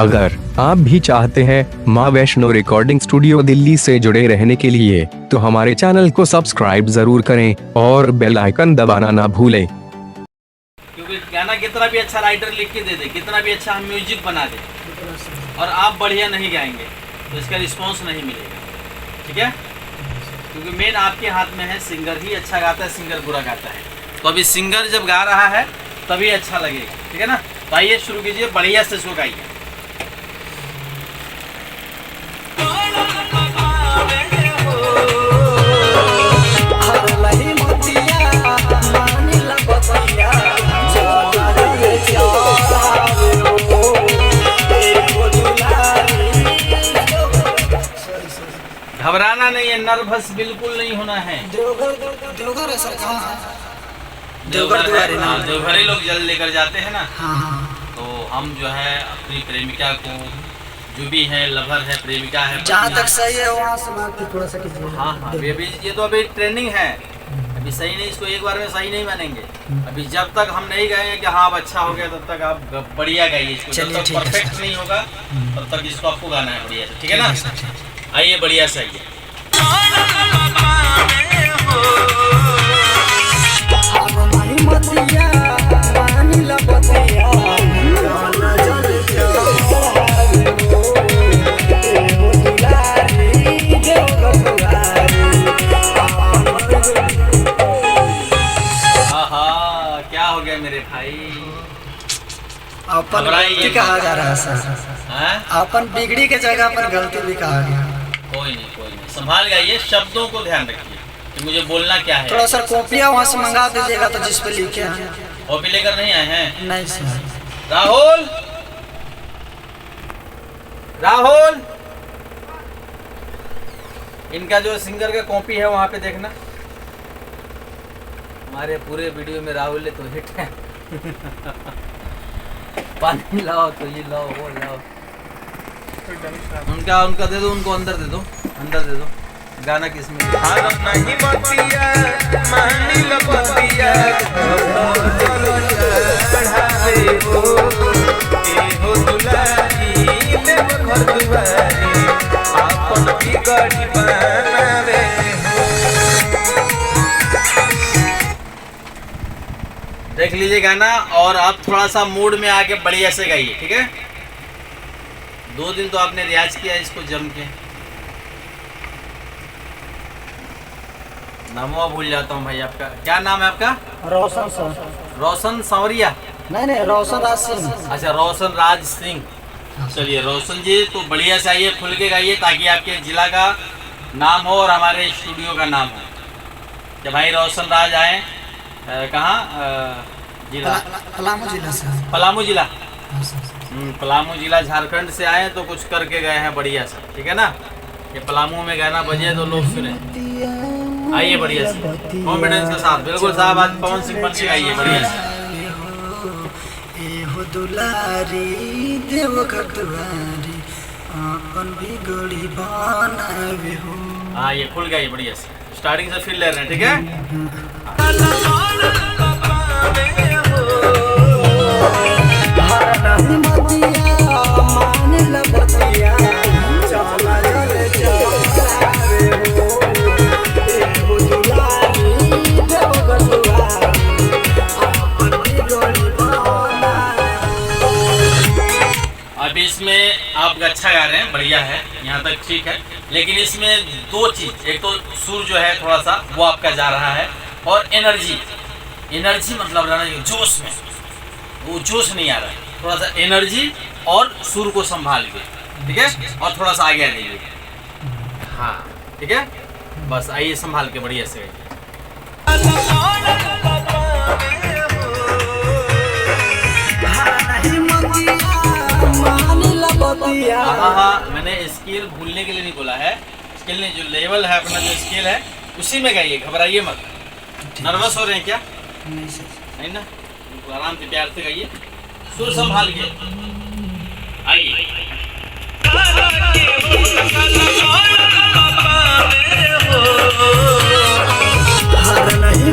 अगर आप भी चाहते हैं माँ वैष्णो रिकॉर्डिंग स्टूडियो दिल्ली से जुड़े रहने के लिए तो हमारे चैनल को सब्सक्राइब जरूर करें और बेल आइकन दबाना ना भूलें। क्योंकि गाना कितना भी अच्छा राइटर लिख के दे दे, कितना भी अच्छा हम म्यूजिक बना दे और आप बढ़िया नहीं गाएंगे तो इसका रिस्पॉन्स नहीं मिलेगा। ठीक है, क्योंकि मेन आपके हाथ में है, सिंगर ही अच्छा गाता है, सिंगर बुरा गाता है। तो अभी सिंगर जब गा रहा है तभी अच्छा लगेगा। ठीक है ना, तो आइए शुरू कीजिए, बढ़िया से इसको गाइए। घबराना नहीं है, नर्वस बिल्कुल नहीं होना है। देवघर है सर, कहाँ? देवघर ही लोग जल लेकर जाते हैं ना। हाँ। तो हम जो है अपनी प्रेमिका को, जो भी है लवर है, प्रेमिका है, जहाँ तक सही है वहाँ से बात थोड़ा सा कीजिए। हाँ, अभी ये तो अभी ट्रेनिंग है, अभी सही नहीं, इसको एक बार में सही नहीं मानेंगे। अभी जब तक हम नहीं गाएंगे कि हाँ अब अच्छा हो गया, तब तक आप बढ़िया गाइए इसको। जब तक परफेक्ट नहीं होगा तब तक इसको आपको गाना है बढ़िया से। ठीक है ना, आइए बढ़िया से आइए। क्या हो गया मेरे भाई? अपन गलती कहा जा रहा है सर, अपन बिगड़ी के जगह पर गलती भी कहा गया। कोई नहीं, संभाल गाइए, शब्दों को ध्यान रखिए कि मुझे बोलना क्या है। थोड़ा सर कॉपियाँ वहाँ से मंगा दीजिएगा तो जिस पे लिखे हैं। कॉपी लेकर नहीं आए हैं? नहीं सर। राहुल, इनका जो सिंगर का कॉपी है वहाँ पे देखना। हमारे पूरे वीडियो में राहुल तो हिट है। पानी लाओ तो ये लाओ, वो लाओ, उनका दे दो, उनको अंदर दे दो, अंदर दे दो। गाना किसमें? देख लीजिए गाना, और आप थोड़ा सा मूड में आके बढ़िया से गाइए। ठीक है, 2 दिन तो आपने रियाज किया इसको जम के। नामवा भूल जाता हूँ भाई आपका, क्या नाम है आपका? रोशन सर। रोशन सांवरिया? नहीं, रोशन राज सिंह। अच्छा, रोशन राज सिंह। चलिए रोशन जी, तो बढ़िया से आइए, खुल के गाइए ताकि आपके जिला का नाम हो और हमारे स्टूडियो का नाम हो। जब भाई रोशन राज आए, कहाँ जिला? पलामू जिला से। पलामू जिला? पलामू जिला झारखंड से आए तो कुछ करके गए हैं बढ़िया से। ठीक है ना, ये पलामू में गाना बजे तो लोग सुने। आइए बढ़िया से, कॉन्फिडेंस के साथ। बिल्कुल साहब, आज पवन सिंह बन के आइए बढ़िया से। हाँ, ये खुल गई बढ़िया से, स्टार्टिंग से फिर ले रहे हैं। ठीक है, अब इसमें आप अच्छा गा रहे हैं, बढ़िया है, यहाँ तक ठीक है। लेकिन इसमें 2 चीज़, एक तो सुर जो है थोड़ा सा वो आपका जा रहा है, और एनर्जी मतलब रहना चाहिए जोश में, वो जोश नहीं आ रहा है। थोड़ा सा एनर्जी और सुर को संभाल के, ठीक है, और थोड़ा सा आगे आ जाइए। हाँ ठीक है, बस आइए संभाल के बढ़िया से। हाँ, मैंने स्केल भूलने के लिए नहीं बोला है, स्केल नहीं, जो लेवल है अपना, जो स्केल है उसी में गाइए, घबराइए मत। नर्वस हो रहे हैं क्या? नहीं ना, आराम से प्यार से गाइए, सुर संभाल के आइए। नहीं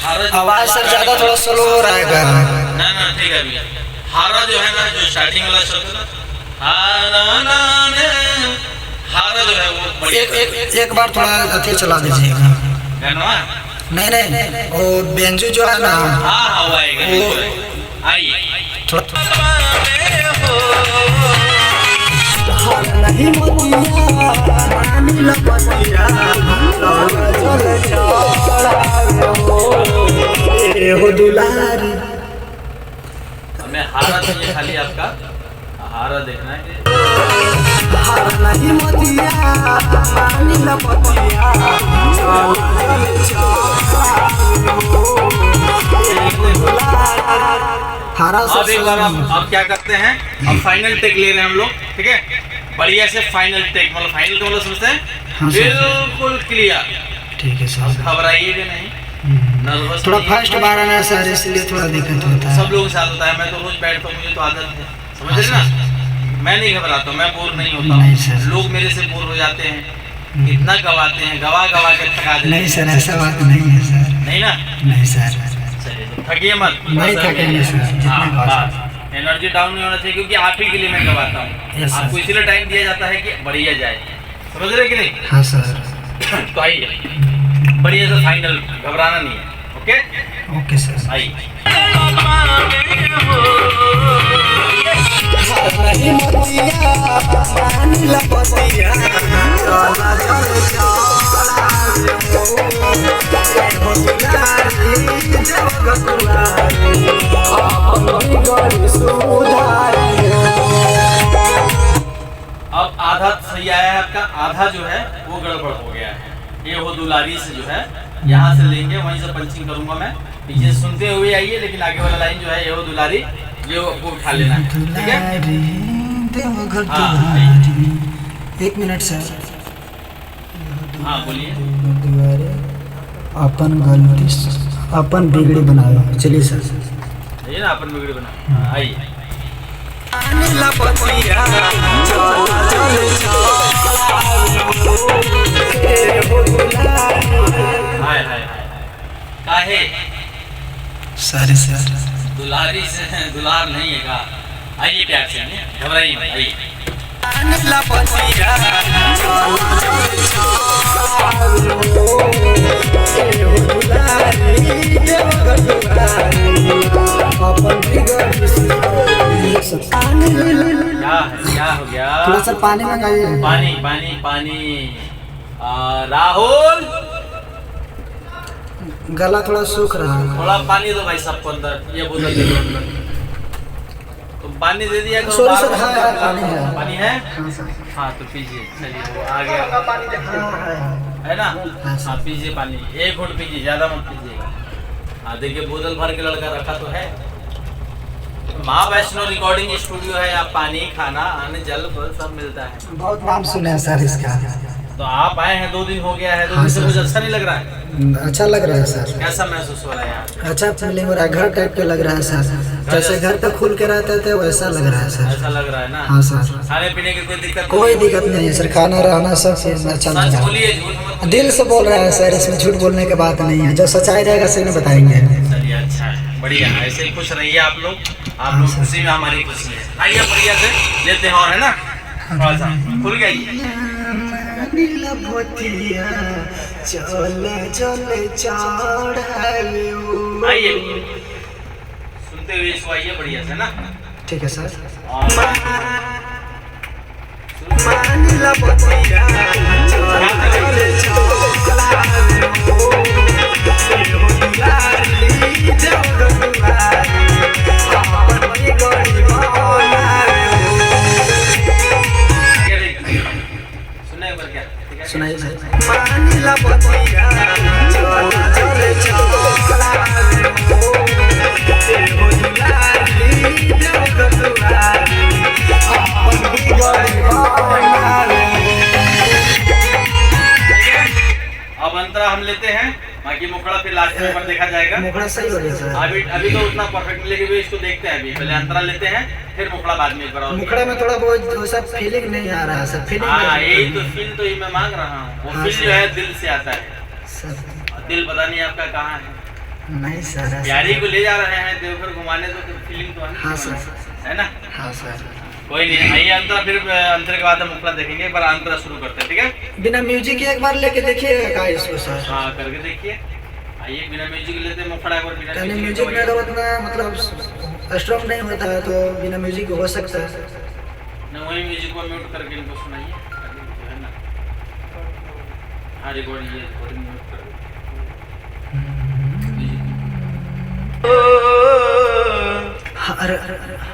आवाज सर ज्यादा थोड़ा स्लो हो रहा है गाना। ना ना ठीक है भैया। हारा जो है ना, जो स्टार्टिंग वाला शब्द ना, हारा ना ने, हारा जो है वो बढ़िया। एक बार थोड़ा अति चला दीजिएगा। गाना नहीं नहीं, वो बेंजू जो है ना, हाँ हाँ वो आएगा। आइए थोड़ा दुलारी। हमें हारा चाहिए खाली आपका, हारा देखना है कि हारा। अब एक बार अब क्या करते हैं, अब फाइनल टेक ले रहे हैं हम लोग, ठीक है, बढ़िया से फाइनल टेक, मतलब फाइनल का मतलब समझते हैं, बिल्कुल क्लियर। ठीक है सर, घबराइएगा नहीं, नर्वस थोड़ा फर्स्ट बार आना सर, इसलिए थोड़ा दिक्कत होता है। सब लोगों के साथ होता है, मैं तो रोज बैठता हूँ, मुझे तो आदत है, समझ रहे ना। मैं नहीं घबराता हूँ, मैं बोर नहीं होता हूँ, लोग मेरे से बोर हो जाते हैं, इतना गवाते हैं, गवा के थका देते हैं। नहीं सर, ऐसा बात नहीं है सर। नहीं ना, नहीं सर, थकिए मत, नहीं थकेंगे सर। एनर्जी डाउन नहीं होना चाहिए, क्योंकि आप ही के लिए मैं गवाता हूँ, आपको इसीलिए टाइम दिया जाता है कि बढ़िया जाए, समझ रहे कि नहीं। हाँ सर। तो आइए बढ़िया से फाइनल, घबराना नहीं है। Okay okay sir. आइए। अब आधा सही आया है आपका, आधा जो है वो गड़बड़ हो गया है। ये हो दुलारी से जो है यहाँ से लेंगे, वहीं से पंचिंग करूंगा मैं, पीछे सुनते हुए आइए, लेकिन आगे वाला लाइन जो है ये हो दुलारी, ये वो उठा लेना है, ठीक है। हाँ, 1 मिनट सर। हाँ बोलिए। अपन गलती अपन बिगड़ी बनाए, चलिए सर। ये ना अपन बिगड़ी बना, आइए। हाय हाय काहे सारे सर दुलारी से दुलार नहीं है का। आइए प्यार से, घबराइए मत, आइए। क्या हो गया? थोड़ा सा पानी मंगाइए। पानी पानी पानी। राहुल गला थोड़ा सूख रहा है, थोड़ा पानी दो भाई सबको अंदर, ये बोतल दे दो अंदर। तुम पानी दे दिया करो। सॉरी सर, हाँ पानी है। पानी है? हाँ सर। हाँ तो पीजिए, चलिए वो आ गया है ना। हाँ पीजिए पानी, 1 घूंट पीजिए, ज्यादा मत पीजिएगा। हाँ देखिए बोतल भर के लड़का रखा तो है। माँ वैष्णो रिकॉर्डिंग स्टूडियो है, आप पानी खाना अन्न जल सब मिलता है। बहुत नाम सुने हैं सर इसका। तो आप आए हैं, 2 दिन हो गया है, 2 दिन हाँ से सर। कुछ अच्छा नहीं लग रहा है? अच्छा लग रहा है सर। कैसा महसूस हो रहा है यार? अच्छा फीलिंग हो रहा है, घर टाइप के लग रहा है सर, जैसे घर पे खुल के रहते थे वैसा लग रहा है सर। ऐसा लग रहा है ना? हाँ सर। खाने पीने की कोई दिक्कत? कोई दिक्कत नहीं है सर, खाना रहना सब चीज अच्छा लग सच रहा बोलिए, झूठ मत है। दिल से बोल रहे हैं सर, इसमें झूठ बोलने की बात नहीं है, जो सच्चाई रहेगा सही में बताएंगे। चलिए अच्छा है, बढ़िया, ऐसे ही खुश रहिए आप लोग खुशी में हमारी खुशी है। आइए बढ़िया से लेते हैं, और है ना थोड़ा सा खुल गया ये। आइए सुनते हुए इसको, आइए बढ़िया से ना। ठीक है सर। सुनने एक बार क्या, ठीक है? सुनाइए सर। अब अंतरा हम लेते हैं, बाकी मुखड़ा फिर लास्ट में पर देखा जाएगा। मुखड़ा सही हो गया सर। अभी तो उतना परफेक्ट लेके भी इसको देखते हैं, अभी पहले अंतरा लेते हैं, फिर मुखड़ा बाद में एक बार और। मुखड़े में थोड़ा बहुत वैसा फीलिंग नहीं आ रहा है सर। फीलिंग हाँ यही तो फील तो ही मैं मांग रहा हूँ, वो हाँ, फील सर। जो है दिल से आता है। सर। दिल पता नहीं आपका कहाँ है, नहीं सर। प्यारी को ले जा रहे हैं देवघर घुमाने, तो फीलिंग तो आनी हाँ चाहिए, सर। है ना? हाँ सर। कोई नहीं, आइए अंतरा, फिर अंतरे के बाद हम मुखड़ा देखेंगे। एक बार अंतरा शुरू करते हैं, ठीक है? बिना म्यूजिक एक बार लेके देखिएगा इसको सर। हाँ करके देखिए। आइए बिना म्यूजिक लेते हैं मुखड़ा, एक बार बिना यानी म्यूजिक म्यूजिक में तो उतना मतलब स्ट्रॉन्ग नहीं होता है, तो बिना म्यूजिक हो सकता है। न वही म्यूजिक को म्यूट करके इनको सुनाइए, है ना? हाँ रिकॉर्डिंग म्यूट कर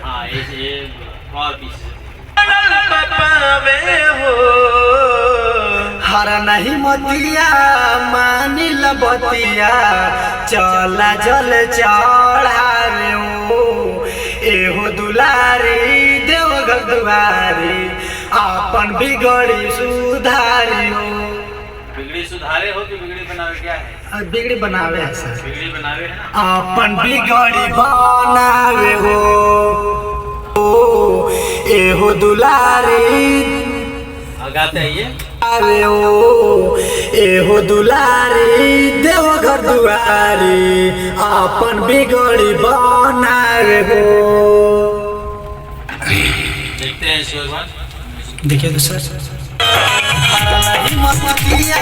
हाँ ये और पीछे हर नहीं मतिया मानी लबतिया चला जल चढ़ावे ओ एहो दुलारी देवघर दुआरी अपन बिगड़ी सुधारी हो। बिगड़ी सुधारे हो कि बिगड़ी बनावे, क्या है? बिगड़ी बनावे है सर। बिगड़ी बनावे है ना? अपन बिगड़ी बनावे हो ओ एहो दुलारी गाते हैं ये आवे ओ एहो दुलारी देवघर दुआरी अपन बिगड़ी बनावे हो। देखते हैं इसको एक बार। देखिए तो सर। मस्तिया